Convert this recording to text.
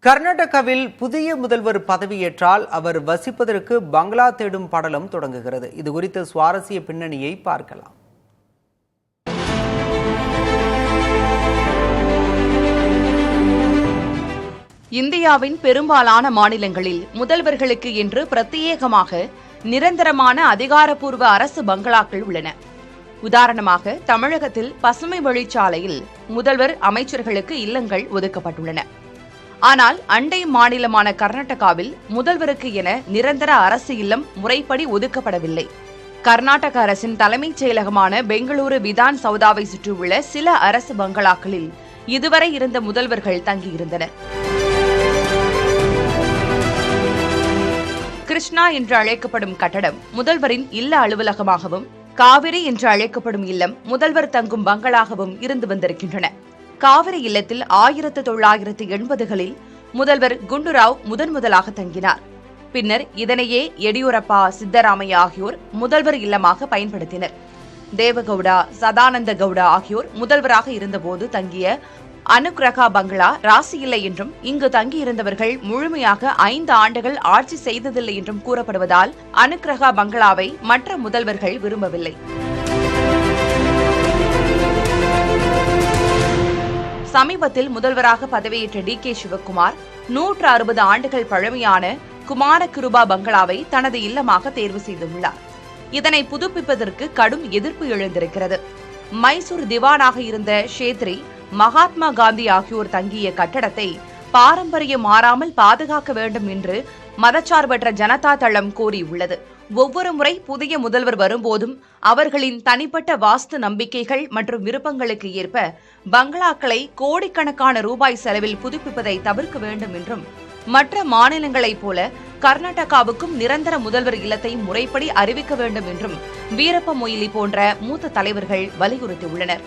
கர்நாடகாவில் புதிய முதல்வர் பதவியேற்றால் அவர் வசிப்பதற்கு பங்களா தேடும் படலம் தொடங்குகிறது. இது குறித்த சுவாரஸ்ய பின்னணியை பார்க்கலாம். இந்தியாவின் பெரும்பாலான மாநிலங்களில் முதல்வர்களுக்கு என்று பிரத்யேகமாக நிரந்தரமான அதிகாரப்பூர்வ அரசு பங்களாக்கள் உள்ளன. உதாரணமாக தமிழகத்தில் பசுமை வழிச்சாலையில் முதல்வர் அமைச்சர்களுக்கு இல்லங்கள் ஒதுக்கப்பட்டுள்ளன. ஆனால் அண்டை மாநிலமான கர்நாடகாவில் முதல்வருக்கு என நிரந்தர அரசு இல்லம் முறைப்படி ஒதுக்கப்படவில்லை. கர்நாடக அரசின் தலைமைச் செயலகமான பெங்களூரு விதான் சௌதாவை சுற்றியுள்ள சில அரசு பங்களாக்களில் இதுவரை இருந்த முதல்வர்கள் தங்கியிருந்தனர். கிருஷ்ணா என்று அழைக்கப்படும் கட்டடம் முதல்வரின் இல்ல அலுவலகமாகவும், காவிரி என்று அழைக்கப்படும் இல்லம் முதல்வர் தங்கும் பங்களாகவும் இருந்து வந்திருக்கின்றன. காவிரி இல்லத்தில் 1980களில் முதல்வர் குண்டுராவ் முதலாக தங்கினார். பின்னர் இதனையே எடியூரப்பா, சித்தராமையா ஆகியோர் முதல்வர் இல்லமாக பயன்படுத்தினர். தேவகவுடா, சதானந்த கவுடா ஆகியோர் முதல்வராக இருந்தபோது தங்கிய அனுக்கிரகா பங்களா ராசி இல்லை என்றும், இங்கு தங்கியிருந்தவர்கள் முழுமையாக 5 ஆண்டுகள் ஆட்சி செய்ததில்லை என்றும் கூறப்படுவதால் அனுக்கிரகா பங்களாவை மற்ற முதல்வர்கள் விரும்பவில்லை. சமீபத்தில் முதல்வராக பதவியேற்ற டி.கே. சிவக்குமார் 160 ஆண்டுகள் பழமையான குமார கிருபா பங்களாவை தனது இல்லமாக தேர்வு செய்துள்ளார். இதனை புதுப்பிப்பதற்கு கடும் எதிர்ப்பு எழுந்திருக்கிறது. மைசூர் திவானாக இருந்த ஷேத்ரி, மகாத்மா காந்தி ஆகியோர் தங்கிய கட்டடத்தை பாரம்பரியம் மாறாமல் பாதுகாக்க வேண்டும் என்று மதச்சார்பற்ற ஜனதா தளம் கோரியுள்ளது. ஒவ்வொரு முறை புதிய முதல்வர் வரும்போதும் அவர்களின் தனிப்பட்ட வாஸ்து நம்பிக்கைகள் மற்றும் விருப்பங்களுக்கு ஏற்ப பங்களாக்களை கோடிக்கணக்கான ரூபாய் செலவில் புதுப்பிப்பதை தவிர்க்க வேண்டும் என்றும், மற்ற மாநிலங்களைப் போல கர்நாடகாவுக்கும் நிரந்தர முதல்வர் இல்லத்தை முறைப்படி அறிவிக்க வேண்டும் என்றும் வீரப்ப மொய்லி போன்ற மூத்த தலைவர்கள் வலியுறுத்தியுள்ளனர்.